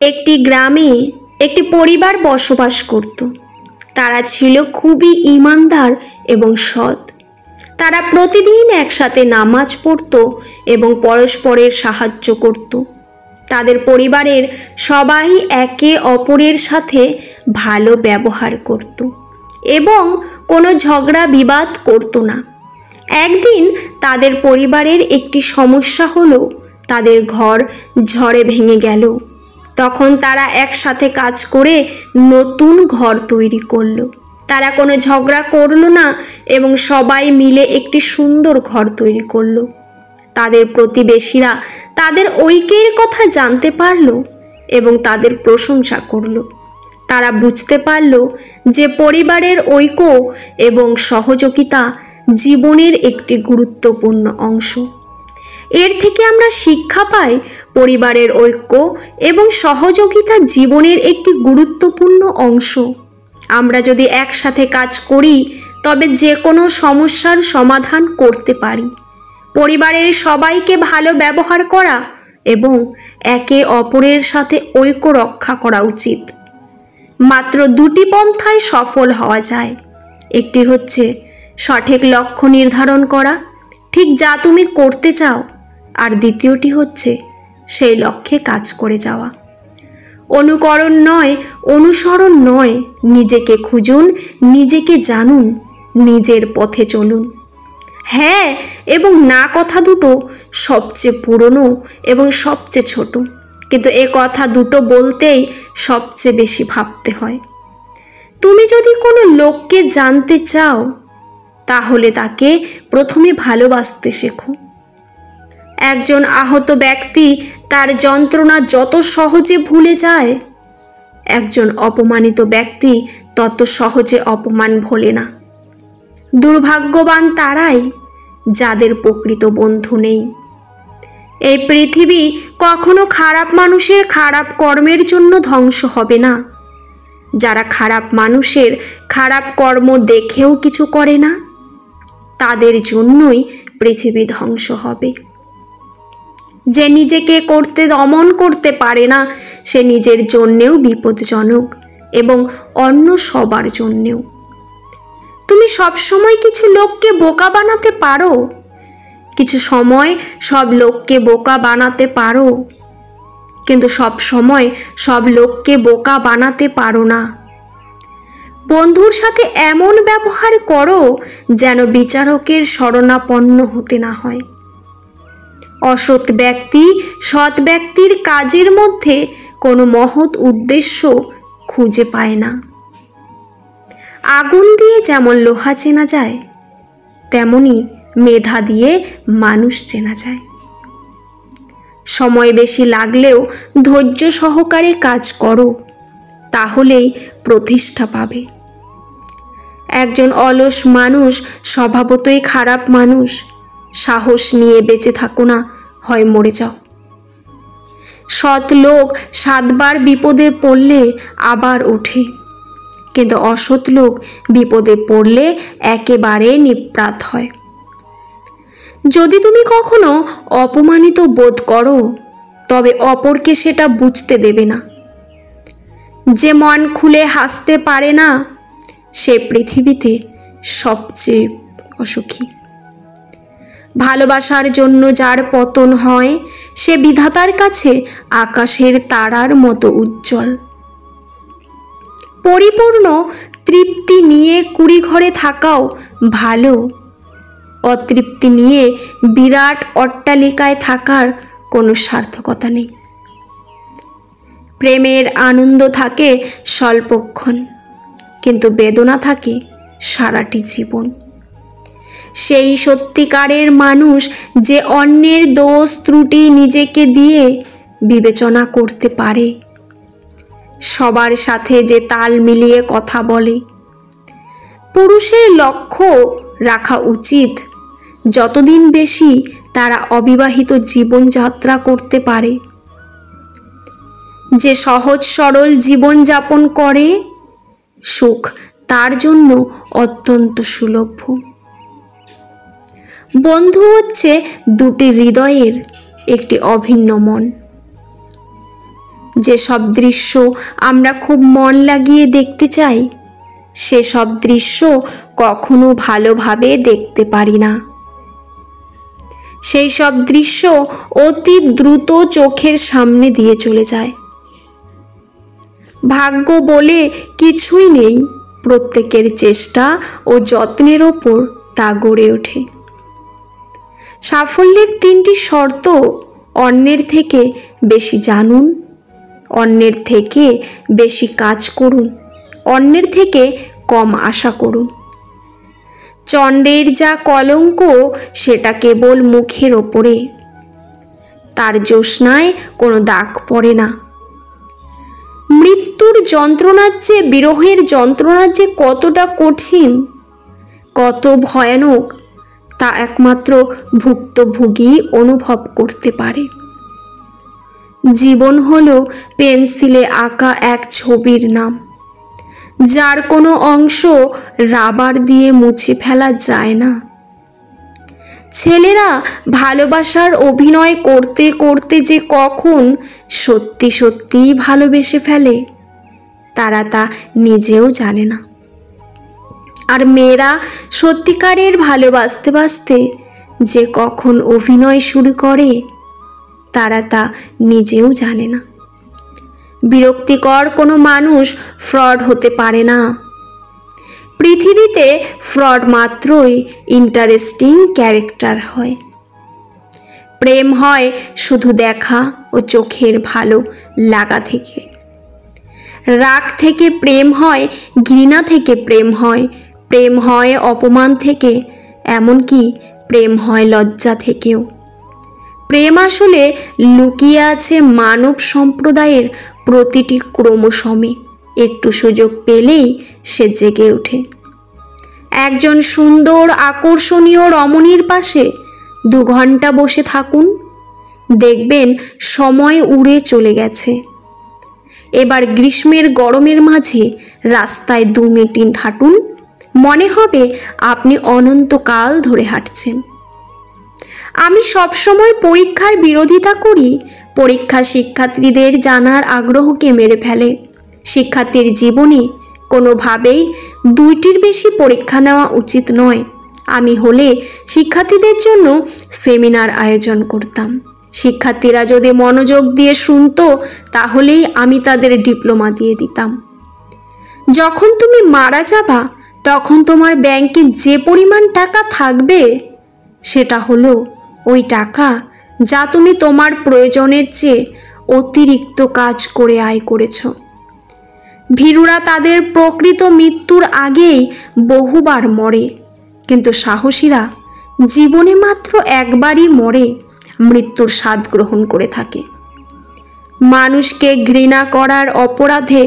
একটি গ্রামে একটি পরিবার বসবাস করত। তারা ছিল খুবই ঈমানদার এবং সৎ। তারা প্রতিদিন একসাথে নামাজ পড়ত এবং পরস্পরের সাহায্য করত। তাদের পরিবারের সবাই একে অপরের সাথে ভালো ব্যবহার করত এবং কোনো ঝগড়া বিবাদ করত না। একদিন তাদের পরিবারের একটি সমস্যা হলো, তাদের ঘর ঝড়ে ভেঙে গেল। তখন তারা একসাথে কাজ করে নতুন ঘর তৈরি করলো। তারা কোনো ঝগড়া করলো না এবং সবাই মিলে একটি সুন্দর ঘর তৈরি করলো। তাদের প্রতিবেশীরা তাদের ঐক্যের কথা জানতে পারলো এবং তাদের প্রশংসা করলো। তারা বুঝতে পারলো যে পরিবারের ঐক্য এবং সহযোগিতা জীবনের একটি গুরুত্বপূর্ণ অংশ। এর থেকে আমরা শিক্ষা পাই, পরিবারের ঐক্য এবং সহযোগিতা জীবনের একটি গুরুত্বপূর্ণ অংশ। আমরা যদি একসাথে কাজ করি তবে যে কোনো সমস্যার সমাধান করতে পারি। পরিবারের সবাইকে ভালো ব্যবহার করা এবং একে অপরের সাথে ঐক্য রক্ষা করা উচিত। মাত্র দুটি পন্থায় সফল হওয়া যায়। একটি হচ্ছে সঠিক লক্ষ্য নির্ধারণ করা, ঠিক যা তুমি করতে চাও, আর দ্বিতীয়টি হচ্ছে সেই লক্ষ্যে কাজ করে যাওয়া। অনুকরণ নয়, অনুসরণ নয়, নিজেকে খুঁজুন, নিজেকে জানুন, নিজের পথে চলুন। হ্যাঁ এবং না কথা দুটো সবচেয়ে পুরনো এবং সবচেয়ে ছোট, কিন্তু এ কথা দুটো বলতেই সবচেয়ে বেশি ভাবতে হয়। তুমি যদি কোনো লোককে জানতে চাও তাহলে তাকে প্রথমে ভালোবাসতে শেখো। একজন আহত ব্যক্তি তার যন্ত্রণা যত সহজে ভুলে যায়, একজন অপমানিত ব্যক্তি তত সহজে অপমান ভোলে না। দুর্ভাগ্যবান তারাই যাদের প্রকৃত বন্ধু নেই। এই পৃথিবী কখনো খারাপ মানুষের খারাপ কর্মের জন্য ধ্বংস হবে না। যারা খারাপ মানুষের খারাপ কর্ম দেখেও কিছু করে না, তাদের জন্যই পৃথিবী ধ্বংস হবে। যে নিজেকে দমন করতে পারে না, সে নিজের জন্যেও বিপজ্জনক এবং অন্য সবার জন্যেও। তুমি সবসময় কিছু লোককে বোকা বানাতে পারো, কিছু সময় সব লোককে বোকা বানাতে পারো, কিন্তু সব সময় সব লোককে বোকা বানাতে পারো না। বন্ধুর সাথে এমন ব্যবহার করো যেন বিচারকের শরণাপন্ন হতে না হয়। অসৎ ব্যক্তি সৎ ব্যক্তির কাজের মধ্যে কোনো মহৎ উদ্দেশ্য খুঁজে পায় না। আগুন দিয়ে যেমন লোহা চেনা যায়, তেমনি মেধা দিয়ে মানুষ চেনা যায়। সময় বেশি লাগলেও ধৈর্য সহকারে কাজ করো, তাহলেই প্রতিষ্ঠা পাবে। একজন অলস মানুষ স্বভাবতই খারাপ মানুষ। সাহস নিয়ে বেঁচে থাকো না, হয় মরে যাও। সৎ লোক 7 বার বিপদে পড়লে আবার ওঠে, কিন্তু অসৎ লোক বিপদে পড়লে একেবারে নিপাত হয়। যদি তুমি কখনো অপমানিত বোধ করো, তবে অপরকে সেটা বুঝতে দেবে না। যে মন খুলে হাসতে পারে না, সে পৃথিবীতে সবচেয়ে অসুখী। ভালোবাসার জন্য যার পতন হয়, সে বিধাতার কাছে আকাশের তারার মতো উজ্জ্বল। পরিপূর্ণ তৃপ্তি নিয়ে কুড়ি ঘরে থাকাও ভালো। অতৃপ্তি নিয়ে বিরাট অট্টালিকায় থাকার কোনো সার্থকতা নেই। প্রেমের আনন্দ থাকে স্বল্পক্ষণ, কিন্তু বেদনা থাকে সারাটি জীবন। সেই সত্যিকারের মানুষ যে অন্যের দোষ ত্রুটি নিজেকে দিয়ে বিবেচনা করতে পারে, সবার সাথে যে তাল মিলিয়ে কথা বলে। পুরুষের লক্ষ্য রাখা উচিত যতদিন বেশি তারা অবিবাহিত জীবনযাত্রা করতে পারে। যে সহজ সরল জীবনযাপন করে, সুখ তার জন্য অত্যন্ত সুলভ্য। বন্ধু হচ্ছে দুটি হৃদয়ের একটি অভিন্ন মন। যেসব দৃশ্য আমরা খুব মন লাগিয়ে দেখতে চাই, সেসব দৃশ্য কখনো ভালোভাবে দেখতে পারি না। সেই সব দৃশ্য অতি দ্রুত চোখের সামনে দিয়ে চলে যায়। ভাগ্য বলে কিছুই নেই, প্রত্যেকের চেষ্টা ও যত্নের ওপর তা গড়ে ওঠে। সাফল্যের 3টি শর্ত: অন্যের থেকে বেশি জানুন, অন্যের থেকে বেশি কাজ করুন, অন্যের থেকে কম আশা করুন। চন্দ্রের যা কলঙ্ক সেটা কেবল মুখের ওপরে, তার জ্যোৎস্নায় কোনো দাগ পড়ে না। মৃত্যুর যন্ত্রণার চেয়ে বিরহের যন্ত্রণা যে কতটা কঠিন, কত ভয়ানক, তা একমাত্র ভুক্তভোগী অনুভব করতে পারে। জীবন হলো পেন্সিলে আঁকা এক ছবির নাম, যার কোনো অংশ রাবার দিয়ে মুছে ফেলা যায় না। ছেলেরা ভালোবাসার অভিনয় করতে করতে যে কখন সত্যি সত্যিই ভালোবেসে ফেলে, তারা তা নিজেও জানে না। আর মেয়েরা সত্যিকারের ভালোবাসতে বাসতে যে কখন অভিনয় শুরু করে, তারা তা নিজেও জানে না। বিরক্তিকর কোনো মানুষ ফ্রড হতে পারে না। পৃথিবীতে ফ্রড মাত্রই ইন্টারেস্টিং ক্যারেক্টার হয়। প্রেম হয় শুধু দেখা ও চোখের ভালো লাগা থেকে। রাগ থেকে প্রেম হয়, ঘৃণা থেকে প্রেম হয়, প্রেম হয় অপমান থেকে, এমনকি প্রেম হয় লজ্জা থেকেও। প্রেম আসলে লুকিয়ে আছে মানব সম্প্রদায়ের প্রতিটি ক্রোমোসোমে। একটু সুযোগ পেলেই সে জেগে ওঠে। একজন সুন্দর আকর্ষণীয় রমণীর পাশে 2 ঘন্টা বসে থাকুন, দেখবেন সময় উড়ে চলে গেছে। এবার গ্রীষ্মের গরমের মাঝে রাস্তায় 2 মিনিট হাঁটুন, মনে হবে আপনি অনন্তকাল ধরে হাঁটছেন। আমি সবসময় পরীক্ষার বিরোধিতা করি। পরীক্ষা শিক্ষার্থীদের জানার আগ্রহকে মেরে ফেলে। শিক্ষার্থীর জীবনে কোনোভাবেই 2টির বেশি পরীক্ষা নেওয়া উচিত নয়। আমি হলে শিক্ষার্থীদের জন্য সেমিনার আয়োজন করতাম। শিক্ষার্থীরা যদি মনোযোগ দিয়ে শুনতো, তাহলেই আমি তাদের ডিপ্লোমা দিয়ে দিতাম। যখন তুমি মারা যাবা, তখন তোমার ব্যাংকে যে পরিমাণ টাকা থাকবে, সেটা হলো ওই টাকা যা তুমি তোমার প্রয়োজনের চেয়ে অতিরিক্ত কাজ করে আয় করেছ। ভীরুরা তাদের প্রকৃত মৃত্যুর আগেই বহুবার মরে, কিন্তু সাহসীরা জীবনে মাত্র একবারই মরে মৃত্যুর স্বাদ গ্রহণ করে থাকে। মানুষকে ঘৃণা করার অপরাধে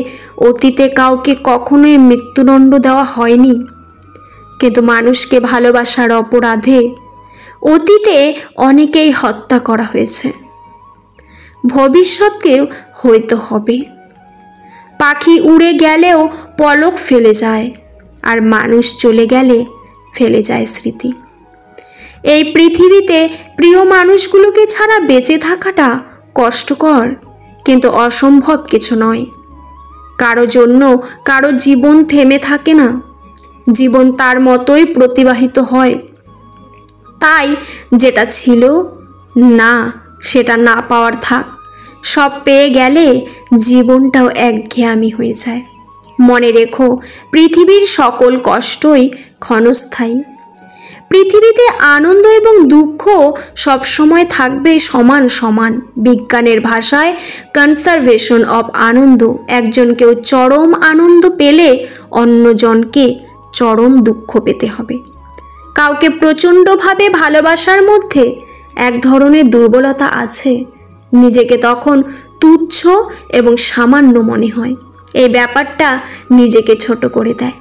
অতীতে কাউকে কখনোই মৃত্যুদণ্ড দেওয়া হয়নি, কিন্তু মানুষকে ভালোবাসার অপরাধে অতীতে অনেকেই হত্যা করা হয়েছে। ভবিষ্যতেও হয়তো হবে। পাখি উড়ে গেলেও পলক ফেলে যায়, আর মানুষ চলে গেলে ফেলে যায় স্মৃতি। এই পৃথিবীতে প্রিয় মানুষগুলোকে ছাড়া বেঁচে থাকাটা কষ্টকর, কিন্তু অসম্ভব কিছু নয়। কারো জন্য কারো জীবন থেমে থাকে না, জীবন তার মতোই প্রতিবাহিত হয়। তাই যেটা ছিল না, সেটা না পাওয়ার থাক। সব পেয়ে গেলে জীবনটাও একঘেয়েমি হয়ে যায়। মনে রেখো, পৃথিবীর সকল কষ্টই ক্ষণস্থায়ী। পৃথিবীতে আনন্দ এবং দুঃখ সবসময় থাকবে সমান সমান। বিজ্ঞানের ভাষায় কনজারভেশন অফ আনন্দ। একজন কেউ চরম আনন্দ পেলে অন্যজনকে চরম দুঃখ পেতে হবে। কাউকে প্রচণ্ডভাবে ভালোবাসার মধ্যে এক ধরনের দুর্বলতা আছে। নিজেকে তখন তুচ্ছ এবং সামান্য মনে হয়। এই ব্যাপারটা নিজেকে ছোট করে দেয়।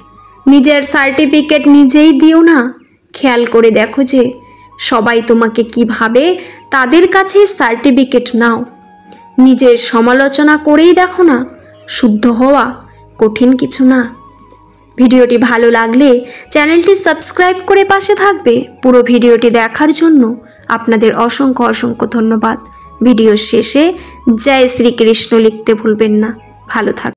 নিজের সার্টিফিকেট নিজেই দিও না। খেয়াল করে দেখো যে সবাই তোমাকে কি ভাবে, তাদের কাছে সার্টিফিকেট নাও। নিজের সমালোচনা করেই দেখো না। শুদ্ধ হওয়া কঠিন কিছু না। ভিডিওটি ভালো লাগলে চ্যানেলটি সাবস্ক্রাইব করে পাশে থাকবে। পুরো ভিডিওটি দেখার জন্য আপনাদের অসংখ্য অসংখ্য ধন্যবাদ। ভিডিওর শেষে জয় শ্রীকৃষ্ণ লিখতে ভুলবেন না। ভালো থাকুন।